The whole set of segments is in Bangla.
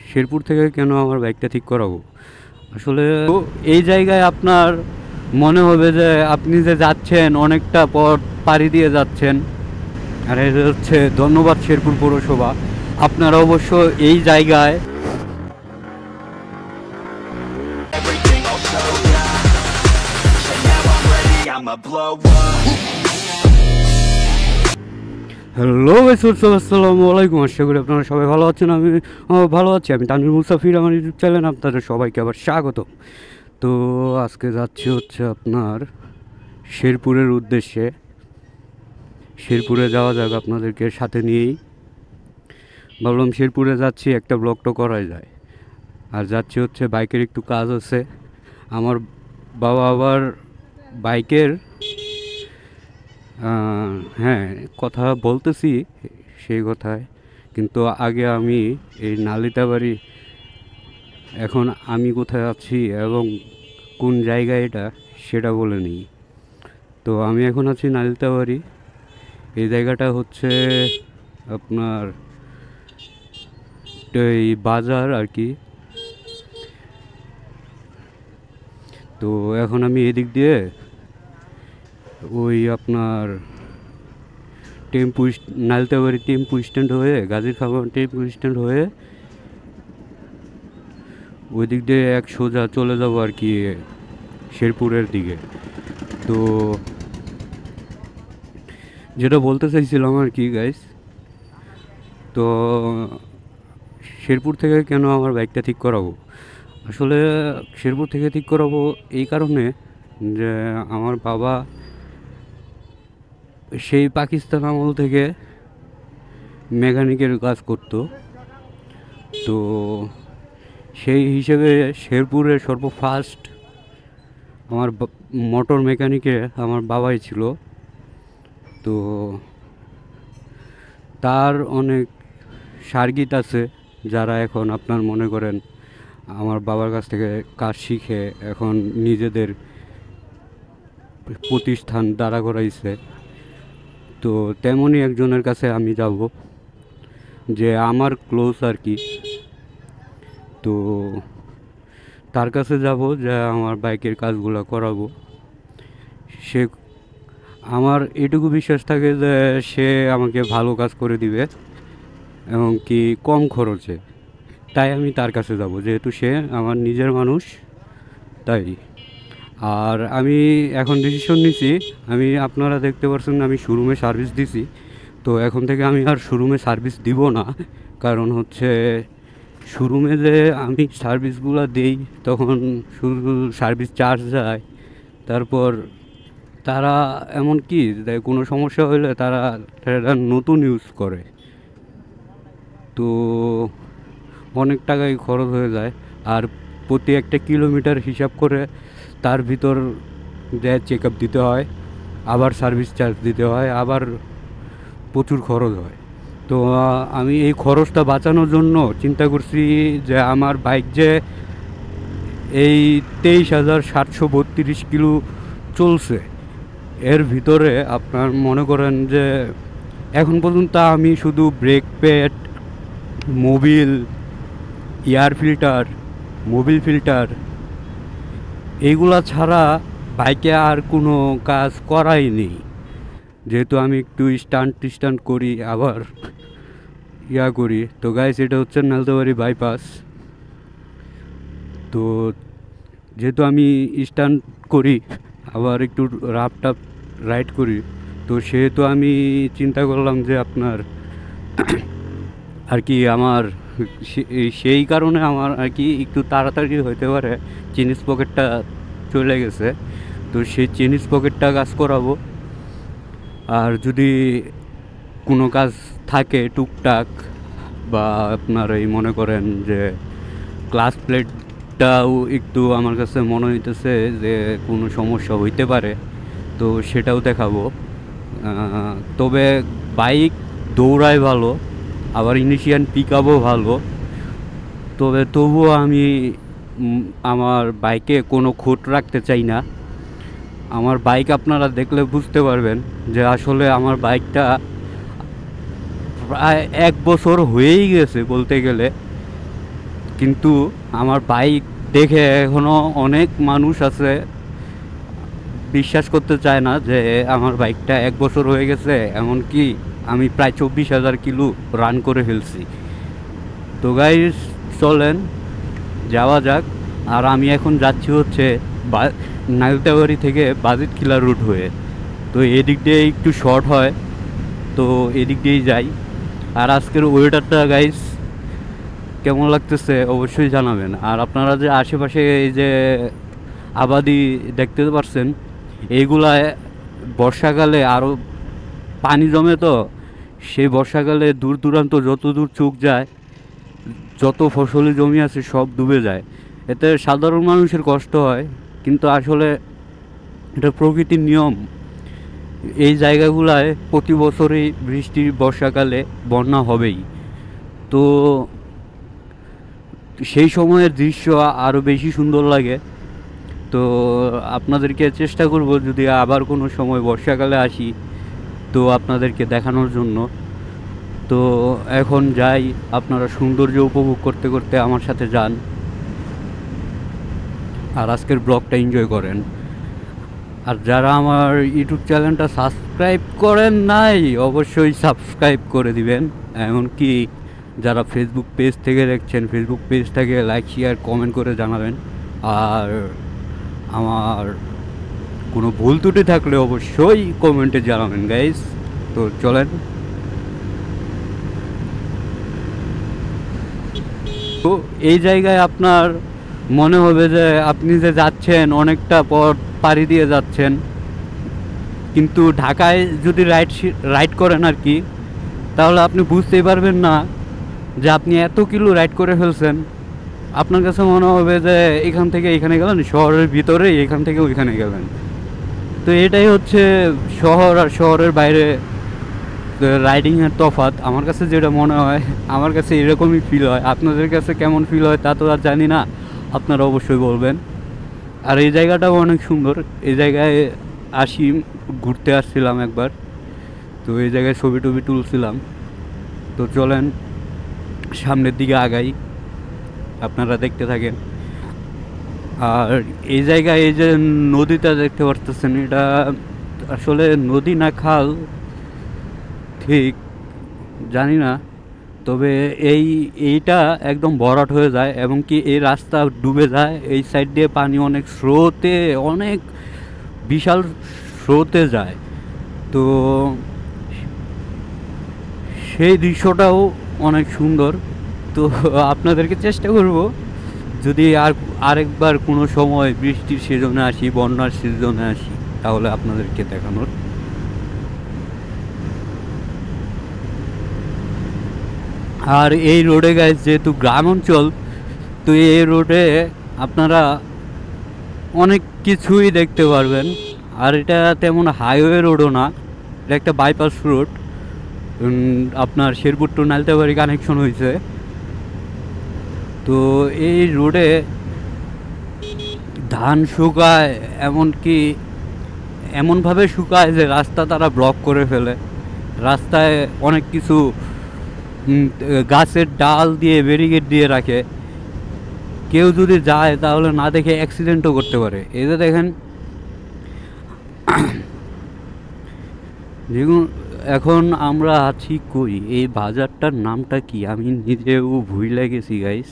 শেরপুর থেকে কেন আমার বাইকটা ঠিক করাবো? আসলে এই জায়গায় আপনার মনে হবে যে আপনি যে যাচ্ছেন অনেকটা পথ পাড়ি দিয়ে যাচ্ছেন, আর এটা হচ্ছে ধন্যবাদ শেরপুর পৌরসভা। আপনারা অবশ্য এই জায়গায় Everything I'll show ya. So now I'm ready, I'ma blow up. Hello আসসালামু আলাইকুম, আশা করি আপনারা সবাই ভালো আছেন। আমি ভালো আছি। আমি তানভীর মুসাফির, আমার ইউটিউব চ্যানেল আপনাদের সবাইকে আবার স্বাগত। তো আজকে যাচ্ছি হচ্ছে আপনার শেরপুরের উদ্দেশ্যে। শেরপুরে যাওয়া যাক, আপনাদেরকে সাথে নিয়েই ভাবলাম শেরপুরে যাচ্ছি, একটা ব্লগটা করাই যায়। আর যাচ্ছি হচ্ছে বাইকের একটু কাজ আছে। আমার বাবা আবার বাইকের হ্যাঁ কথা বলতেছি সেই কথায়, কিন্তু আগে আমি এই নালিতাবাড়ি, এখন আমি কোথায় আছি এবং কোন জায়গায় এটা সেটা বলে নিই। তো আমি এখন আছি নালিতাবাড়ি। এই জায়গাটা হচ্ছে আপনার এই বাজার আর কি। তো এখন আমি এদিক দিয়ে ওই আপনার নালিতাবাড়ি টেম্পু স্ট্যান্ড হয়ে, গাজীর খাবার টেম্পু স্ট্যান্ড হয়ে ওই দিক দিয়ে এক সোজা চলে যাবো আর কি শেরপুরের দিকে। তো যেটা বলতে চাইছিলাম আর কি গাইস, তো শেরপুর থেকে কেন আমার বাইকটা ঠিক করাবো? আসলে শেরপুর থেকে ঠিক করাবো এই কারণে যে আমার বাবা সেই পাকিস্তান আমল থেকে মেকানিকের কাজ করতো। তো সেই হিসেবে শেরপুরে সর্বফার্স্ট আমার মোটর মেকানিকে আমার বাবাই ছিল। তো তার অনেক শার্গিত আছে যারা এখন আপনার মনে করেন আমার বাবার কাছ থেকে কাজ শিখে এখন নিজেদের প্রতিষ্ঠান দাঁড়া করাইছে। তো তেমনই একজনের কাছে আমি যাব, যে আমার ক্লোজ আর কি। তো তার কাছে যাব, যে আমার বাইকের কাজগুলো করাবো। সে আমার এটুকু বিশ্বাস থাকে যে সে আমাকে ভালো কাজ করে দিবে এবং কি কম খরচে। তাই আমি তার কাছে যাব, যেহেতু সে আমার নিজের মানুষ। তাই আর আমি এখন ডিসিশন নিছি, আমি আপনারা দেখতে পাচ্ছেন আমি শোরুমে সার্ভিস দিছি। তো এখন থেকে আমি আর শোরুমে সার্ভিস দিব না, কারণ হচ্ছে শোরুমে যে আমি সার্ভিসগুলো দিই তখন শুধু সার্ভিস চার্জ যায়। তারপর তারা এমন কি কোনো সমস্যা হলে তারা নতুন ইউজ করে, তো অনেক টাকাই খরচ হয়ে যায়। আর প্রতি একটা কিলোমিটার হিসাব করে তার ভিতর যে চেক আপ দিতে হয়, আবার সার্ভিস চার্জ দিতে হয়, আবার প্রচুর খরচ হয়। তো আমি এই খরচটা বাঁচানোর জন্য চিন্তা করছি যে আমার বাইক যে এই 23,732 কিলো চলছে, এর ভিতরে আপনার মনে করেন যে এখন পর্যন্ত আমি শুধু brake pad, Mobil, air filter, Mobil filter এইগুলা ছাড়া বাইকে আর কোনো কাজ করাই নেই। যেহেতু আমি একটু স্টান্ট করি, আবার করি। তো গাইস, এটা হচ্ছে নালতাবাড়ি বাইপাস। তো যেহেতু আমি স্টান্ট করি, আবার একটু রাফ টাফ রাইড করি, তো সেহেতু আমি চিন্তা করলাম যে আপনার আর কি আমার সেই কারণে আমার আর কি একটু তাড়াতাড়ি হইতে পারে জিনিস পকেটটা চলে গেছে। তো সেই জিনিস পকেটটা কাজ করাবো। আর যদি কোনো কাজ থাকে টুকটাক, বা আপনার এই মনে করেন যে ক্লাস প্লেটটাও একটু আমার কাছে মনে হইতেছে যে কোনো সমস্যা হইতে পারে, তো সেটাও দেখাবো। তবে বাইক দৌড়ায় ভালো, আবার ইনিশিয়াল পিক আপও ভালো। তবুও আমি আমার বাইকে কোনো খুঁত রাখতে চাই না। আমার বাইক আপনারা দেখলে বুঝতে পারবেন যে আসলে আমার বাইকটা প্রায় 1 বছর হয়েই গেছে বলতে গেলে। কিন্তু আমার বাইক দেখে এখনও অনেক মানুষ আছে বিশ্বাস করতে চায় না যে আমার বাইকটা 1 বছর হয়ে গেছে, এমনকি আমি প্রায় 24,000 কিলো রান করে ফেলছি। তো গাইস চলেন যাওয়া যাক। আর আমি এখন যাচ্ছি হচ্ছে নাইলতাবাড়ি থেকে বাজিত কিলা রুট হয়ে। তো এদিক দিয়ে একটু শর্ট হয়, তো এদিক দিয়েই যাই। আর আজকের ওয়েদারটা গাইস কেমন লাগতেছে অবশ্যই জানাবেন। আর আপনারা যে আশেপাশে এই যে আবাদি দেখতে পাচ্ছেন, এইগুলায় বর্ষাকালে আরও পানি জমে, তো সেই বর্ষাকালে দূর দূরান্ত যত দূর চোখ যায় যত ফসলি জমি আছে সব ডুবে যায়। এতে সাধারণ মানুষের কষ্ট হয়, কিন্তু আসলে এটা প্রকৃতির নিয়ম। এই জায়গাগুলায় প্রতি বছরই বৃষ্টি বর্ষাকালে বন্যা হবেই। তো সেই সময়ের দৃশ্য আরও বেশি সুন্দর লাগে। তো আপনাদেরকে চেষ্টা করব যদি আবার কোনো সময় বর্ষাকালে আসি তো আপনাদেরকে দেখানোর জন্য। তো এখন যাই, আপনারা সৌন্দর্য উপভোগ করতে করতে আমার সাথে যান আর আজকের ব্লগটা এনজয় করেন। আর যারা আমার ইউটিউব চ্যানেলটা সাবস্ক্রাইব করেন নাই অবশ্যই সাবস্ক্রাইব করে দিবেন। এমনকি যারা ফেসবুক পেজ থেকে দেখছেন ফেসবুক পেজটাকে লাইক শেয়ার কমেন্ট করে জানাবেন। আর আমার কোনো ভুল ত্রুটি থাকলে অবশ্যই কমেন্টে জানাবেন গাইস। তো চলেন। তো এই জায়গায় আপনার মনে হবে যে আপনি যে যাচ্ছেন অনেকটা পথ পাড়ি দিয়ে যাচ্ছেন, কিন্তু ঢাকায় যদি রাইড করেন আর কি, তাহলে আপনি বুঝতেই পারবেন না যে আপনি এত কিলো রাইড করে ফেলছেন। আপনার কাছে মনে হবে যে এখান থেকে এখানে গেলেন, শহরের ভিতরে এখান থেকে ওইখানে গেলেন। তো এটাই হচ্ছে শহর আর শহরের বাইরে রাইডিংয়ের তফাৎ। আমার কাছে যেটা মনে হয়, আমার কাছে এরকমই ফিল হয়। আপনাদের কাছে কেমন ফিল হয় তা তো আর জানি না, আপনারা অবশ্যই বলবেন। আর এই জায়গাটাও অনেক সুন্দর। এই জায়গায় ঘুরতে আসছিলাম একবার, তো এই জায়গায় ছবি টবি তুলছিলাম। তো চলেন সামনের দিকে আগাই, আপনারা দেখতে থাকেন। আর এই জায়গায় এই যে নদীটা দেখতে পারতেছেন, এটা আসলে নদী না খাল ঠিক জানি না, তবে এইটা একদম ভরাট হয়ে যায় এবং কি এই রাস্তা ডুবে যায়। এই সাইড দিয়ে পানি অনেক স্রোতে, অনেক বিশাল স্রোতে যায়। তো সেই দৃশ্যটাও অনেক সুন্দর। তো আপনাদেরকে চেষ্টা করব যদি আরেকবার কোনো সময় বৃষ্টির সিজনে আসি, বন্যার সিজনে আসি, তাহলে আপনাদেরকে দেখানোর। আর এই রোডে গাইস যেহেতু গ্রাম অঞ্চল, তো এই রোডে আপনারা অনেক কিছুই দেখতে পারবেন। আর এটা তেমন হাইওয়ে রোডও না, এটা একটা বাইপাস রোড। আপনার শেরপুর টু নালতাবাড়ি কানেকশন হয়েছে। তো এই রোডে ধান শুকায়, এমনকি এমনভাবে শুকায় যে রাস্তা তারা ব্লক করে ফেলে। রাস্তায় অনেক কিছু গাছের ডাল দিয়ে ব্যারিকেড দিয়ে রাখে, কেউ যদি যায় তাহলে না দেখে অ্যাক্সিডেন্টও করতে পারে। এই যে দেখেন, দেখুন এখন আমরা আছি কই, এই বাজারটার নামটা কি আমি নিজেও ভুলে গেছি গাইস।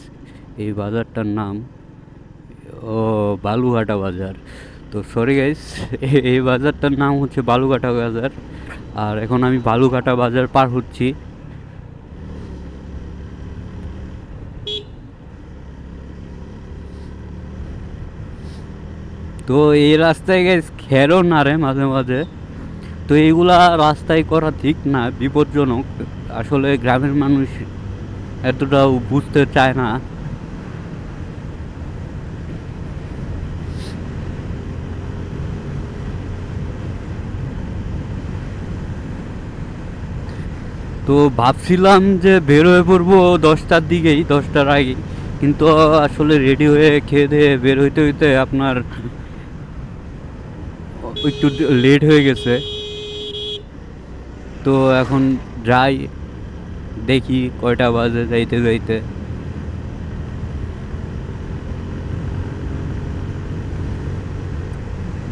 এই বাজারটার নাম বালুঘাটা বাজার। তো সরি গাইস, এই বাজারটার নাম হচ্ছে বালুঘাটা বাজার। আর এখন আমি বালুঘাটা বাজার পার হচ্ছি। তো এই রাস্তায় গাইস খেরও নাড়ে মাঝে মাঝে। তো এইগুলা রাস্তায় করা ঠিক না, বিপজ্জনক। আসলে গ্রামের মানুষ এতটাও বুঝতে চায় না। তো ভাবছিলাম যে বের হয়ে পড়বো 10টার দিকেই, 10টার আগেই, কিন্তু আসলে রেডি হয়ে খেয়ে দিয়ে বের হইতে হইতে আপনার একটু লেট হয়ে গেছে। তো এখন যাই, দেখি কয়টা বাজে যাইতে যাইতে।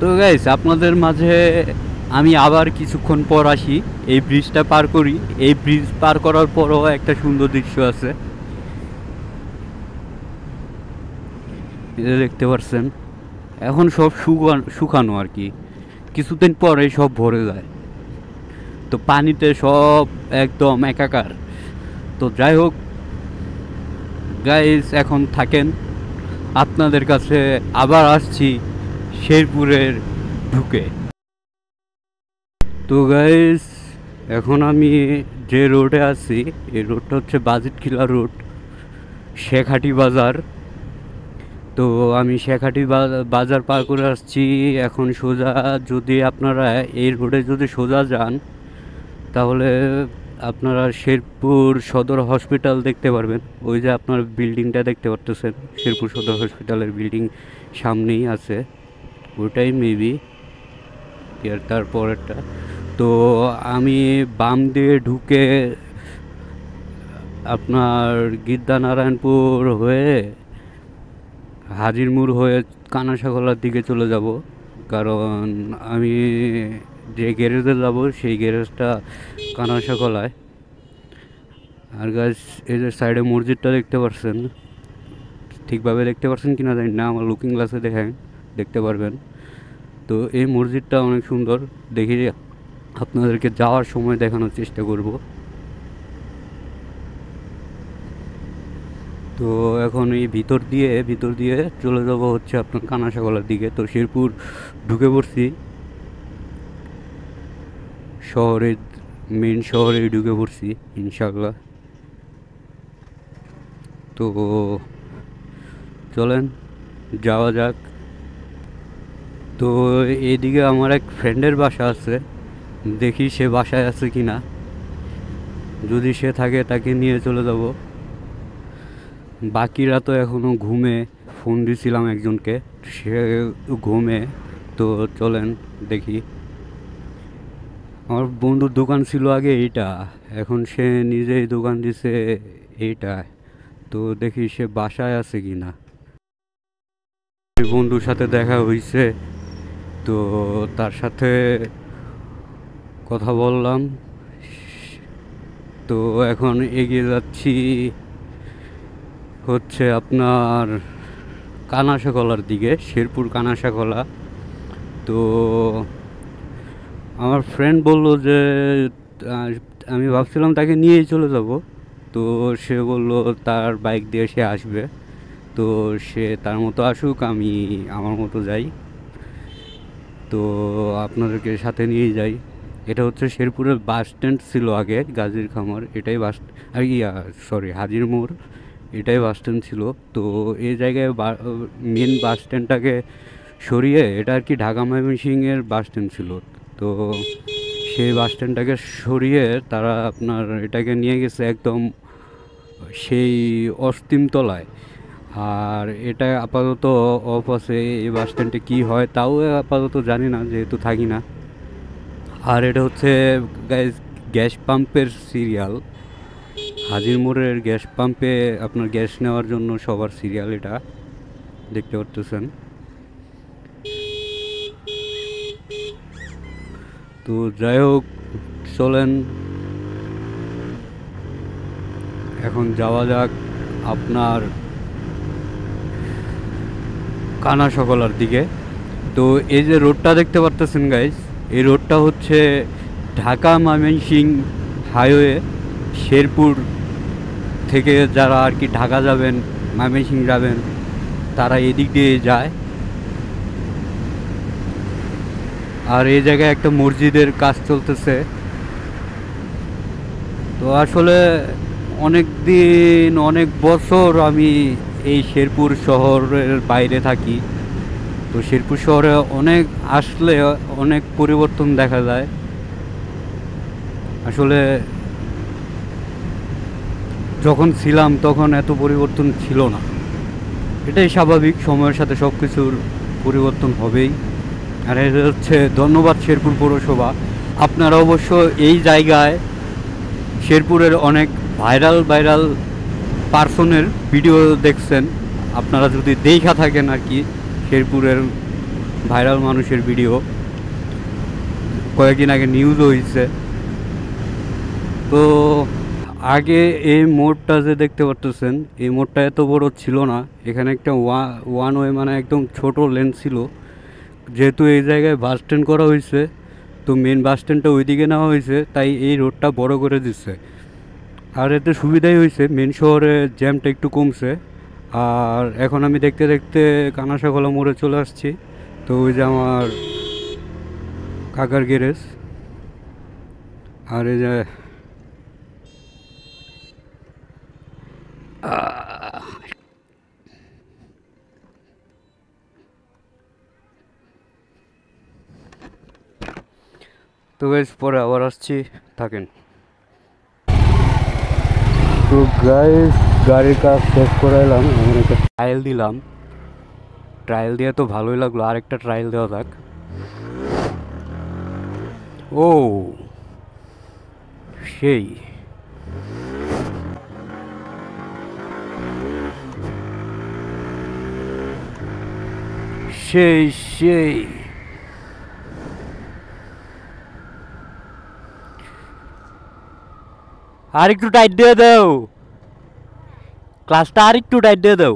তো গাইস আপনাদের মাঝে আমি আবার কিছুক্ষণ পর আসি, এই ব্রিজটা পার করি। এই ব্রিজ পার করার পরও একটা সুন্দর দৃশ্য আছে, এটা দেখতে পাচ্ছেন। এখন সব শুকানো আর কি, কিছুদিন পরে সব ভরে যায়, তো পানিতে সব একদম একাকার। তো যাই হোক গাইস, এখন থাকেন, আপনাদের কাছে আবার আসছি শেরপুরের ঢুকে। তো গাইস এখন আমি যে রোডে আছি, এই রোডটা হচ্ছে বাজিতখিলা রোড, শেখাটি বাজার। তো আমি শেখাটি বাজার পার করে আসছি। এখন সোজা যদি আপনারা এই রোডে যদি সোজা যান, তাহলে আপনারা শেরপুর সদর হসপিটাল দেখতে পারবেন। ওই যে আপনার বিল্ডিংটা দেখতে পারতেছেন, শেরপুর সদর হসপিটালের বিল্ডিং সামনেই আছে, ওটাই মেবি এর তারপরেরটা। তো আমি বাম দিয়ে ঢুকে আপনার গিদ্দানারায়ণপুর হয়ে হাজিরমুর হয়ে কানাসাগলার দিকে চলে যাব, কারণ আমি যে গ্যারেজে যাব সেই গ্যারেজটা কানাসাগলায়। আর গাছ এই যে সাইডে মসজিদটা দেখতে পাচ্ছেন, ঠিকভাবে দেখতে পাচ্ছেন কিনা জানি না, আমার লুকিং গ্লাসে দেখতে পারবেন। তো এই মসজিদটা অনেক সুন্দর, দেখি আপনাদেরকে যাওয়ার সময় দেখানোর চেষ্টা করব। তো এখন এই ভিতর দিয়ে চলে যাব হচ্ছে আপনার কানাসাগলার দিকে। তো শেরপুর ঢুকে পড়ছি, মেন শহরে ঢুকে পড়ছি ইনশাল্লাহ। তো চলেন যাওয়া যাক। তো এইদিকে আমার এক ফ্রেন্ডের বাসা আছে, দেখি সে বাসায় আছে কি না, যদি সে থাকে তাকে নিয়ে চলে যাব। বাকিরা তো এখনও ঘুমে, ফোন দিয়েছিলাম একজনকে, সে ঘুমে। তো চলেন দেখি। আমার বন্ধুর দোকান ছিল আগে এইটা, এখন সে নিজেই দোকান দিছে এইটা। তো দেখি সে বাসায় আছে কি না। বন্ধুর সাথে দেখা হয়েছে, তো তার সাথে কথা বললাম। তো এখন এগিয়ে যাচ্ছি হচ্ছে আপনার কানাসাগলার দিকে, শেরপুর কানাসাগলা। তো আমার ফ্রেন্ড বলল যে আমি ভাবছিলাম তাকে নিয়েই চলে যাব। তো সে বলল তার বাইক দিয়ে সে আসবে, তো সে তার মতো আসুক, আমি আমার মতো যাই। তো আপনাদেরকে সাথে নিয়ে যাই। এটা হচ্ছে শেরপুরের বাস স্ট্যান্ড ছিল আগে, গাজীর খামার, এটাই বাস, আর সরি হাজির মোড়, এটাই বাস স্ট্যান্ড ছিল। তো এই জায়গায় মেন বাস স্ট্যান্ডটাকে সরিয়ে এটা আর কি ঢাকা ময়মনসিংহের বাস স্ট্যান্ড ছিল। তো সেই বাস স্ট্যান্ডটাকে সরিয়ে তারা আপনার এটাকে নিয়ে গেছে একদম সেই অস্তিমতলায়। আর এটা আপাতত অফ আছে, এই বাস স্ট্যান্ডে কী হয় তাও আপাতত জানি না, যেহেতু থাকি না। আর এটা হচ্ছে গ্যাস পাম্পের সিরিয়াল, হাজির মোড়ের গ্যাস পাম্পে আপনার গ্যাস নেওয়ার জন্য সবার সিরিয়াল, এটা দেখতে পাচ্ছেন। তো যাই হোক চলেন এখন যাওয়া যাক আপনার কানাসাগলার দিকে। তো এই যে রোডটা দেখতে পারতেছেন গাইস, এই রোডটা হচ্ছে ঢাকা ময়মনসিংহ হাইওয়ে। শেরপুর থেকে যারা আর কি ঢাকা যাবেন, ময়মনসিংহ যাবেন, তারা এদিক দিয়ে যায়। আর এই জায়গায় একটা মসজিদের কাজ চলতেছে। তো আসলে অনেক বছর আমি এই শেরপুর শহরের বাইরে থাকি। তো শেরপুর শহরে আসলে অনেক পরিবর্তন দেখা যায়। আসলে যখন ছিলাম তখন এত পরিবর্তন ছিল না, এটাই স্বাভাবিক, সময়ের সাথে সব কিছুর পরিবর্তন হবেই। আর এটা হচ্ছে ধন্যবাদ শেরপুর পৌরসভা, আপনারা অবশ্য এই জায়গায় শেরপুরের অনেক ভাইরাল পার্সনের ভিডিও দেখছেন, আপনারা যদি দেখা থাকেন আর কি শেরপুরের ভাইরাল মানুষের ভিডিও, কয়েকদিন আগে নিউজও হয়েছে। তো আগে এই মোড়টা যে দেখতে পারতেছেন, এই মোড়টা এত বড় ছিল না। এখানে একটা ওয়ান ওয়ে মানে একদম ছোট লেন ছিল। যেহেতু এই জায়গায় বাস স্ট্যান্ড করা হয়েছে, তো মেন বাস স্ট্যান্ডটা ওইদিকে নেওয়া হয়েছে, তাই এই রোডটা বড় করে দিচ্ছে। আর এতে সুবিধাই হয়েছে, মেন শহরে জ্যামটা একটু কমছে। আর এখন আমি দেখতে দেখতে কানাসাখোলা মোড়ে চলে আসছি। তো ওই যে আমার কাকার গ্যারেজ, আর এই যে তো গাইস পরে আবার আসছি, থাকেন। তো গাইস গাড়ির কাজ শেষ করে এলাম, এমন একটা ট্রায়াল দিলাম। ট্রায়াল দিয়ে তো ভালোই লাগলো, আরেকটা ট্রায়াল দেওয়া যাক। ও সেই সেই সেই আর একটু টাইট দিয়ে দাও, ক্লাসটা আর একটু টাইট দিয়ে দাও।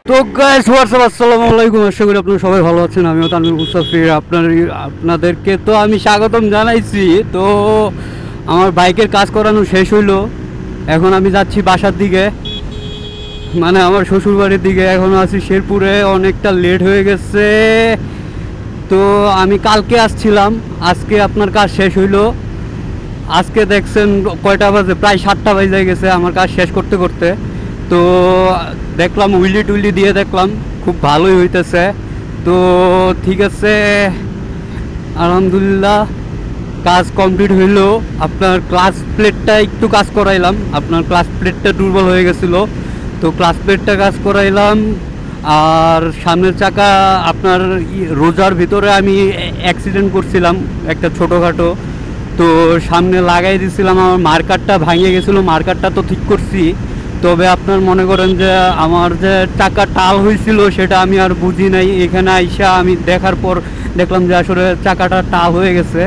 তো গাইস হোয়াটসঅ্যাপ, আসসালামু আলাইকুম। আশা করি আপনারা সবাই ভালো আছেন। আমিও তানভীর মুস্তাফির আপনাদেরকে তো আমি স্বাগতম জানাইছি। তো আমার বাইকের কাজ করানো শেষ হইলো, এখন আমি যাচ্ছি বাসার দিকে, মানে আমার শ্বশুরবাড়ির দিকে। এখনও আছি শেরপুরে, অনেকটা লেট হয়ে গেছে। তো আমি কালকে আসছিলাম, আজকে আপনার কাজ শেষ হইলো। আজকে দেখছেন কয়টা বাজে, প্রায় 7টা বাজে গেছে আমার কাজ শেষ করতে করতে। তো দেখলাম উইলি টুইলি দিয়ে দেখলাম খুব ভালোই হইতেছে। তো ঠিক আছে, আলহামদুলিল্লাহ কাজ কমপ্লিট হইলো। আপনার ক্লাস প্লেটটা একটু কাজ করাইলাম, আপনার ক্লাস প্লেটটা দুর্বল হয়ে গেছিলো, তো ক্লাস প্লেটটা কাজ করাইলাম। আর সামনের চাকা আপনার রোজার ভিতরে আমি অ্যাক্সিডেন্ট করছিলাম একটা ছোটোখাটো, তো সামনে লাগাই দিয়েছিলাম। আমার মার্কারটা ভাঙিয়ে গেছিলো, মার্কারটা তো ঠিক করছি। তবে আপনার মনে করেন যে আমার যে চাকা টাল হয়েছিল সেটা আমি আর বুঝি নাই। এখানে আইসা আমি দেখার পর দেখলাম যে আসলে চাকাটা টাল হয়ে গেছে।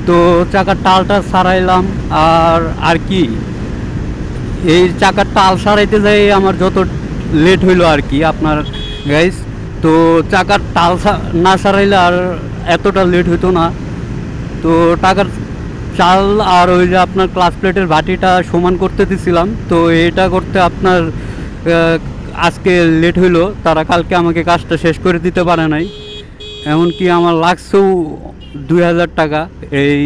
তো চাকার টালটা সারাইলাম। আর কি এই চাকার টাল সারাইতে যাই আমার যত লেট হইলো আর কি আপনার গাইস। তো চাকার টাল না সারাইলে আর এতটা লেট হইতো না। তো টাকার চাল আর ওই যে আপনার ক্লাস প্লেটের বাটিটা সমান করতে দিছিলাম, তো এটা করতে আপনার আজকে লেট হইলো। তারা কালকে আমাকে কাজটা শেষ করে দিতে পারে নাই, এমনকি আমার লাগছেও 2000 টাকা এই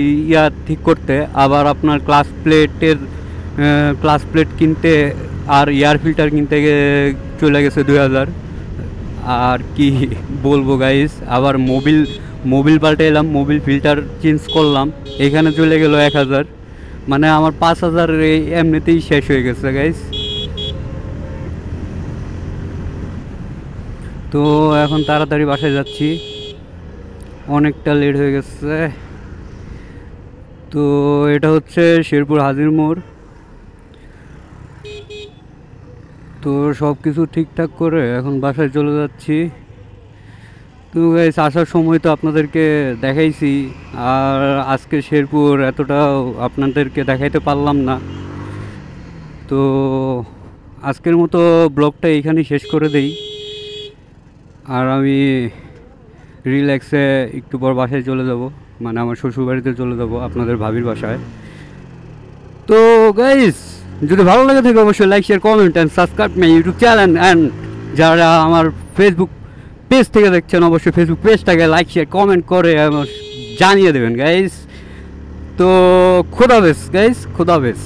ঠিক করতে। আবার আপনার ক্লাস প্লেট কিনতে আর এয়ার ফিল্টার কিনতে চলে গেছে 2000। আর কি বলবো গাইস, আবার মোবিল পাল্টে এলাম, মোবিল ফিল্টার চেঞ্জ করলাম, এখানে চলে গেল 1000। মানে আমার 5000 এমনিতেই শেষ হয়ে গেছে গাইস। তো এখন তাড়াতাড়ি বাসায় যাচ্ছি, অনেকটা লেট হয়ে গেছে। তো এটা হচ্ছে শেরপুর হাজির মোড়। তো সব কিছু ঠিকঠাক করে এখন বাসায় চলে যাচ্ছি। তো গাইস আসার সময় তো আপনাদেরকে দেখাইছি, আর আজকে শেরপুর এতটা আপনাদেরকে দেখাইতে পারলাম না। তো আজকের মতো ব্লগটা এইখানেই শেষ করে দেই। আর আমি রিল্যাক্সে একটু পর বাসায় চলে যাব, মানে আমার শ্বশুরবাড়িতে চলে যাব, আপনাদের ভাবির বাসায়। তো গাইস যদি ভালো লাগে থাকে অবশ্যই like share comment and subscribe my YouTube channel. And যারা আমার ফেসবুক পেজ থেকে দেখছেন অবশ্যই ফেসবুক পেজটাকে লাইক শেয়ার কমেন্ট করে জানিয়ে দেবেন গাইস। তো খোদাফেজ গাইস, খোদাফেজ।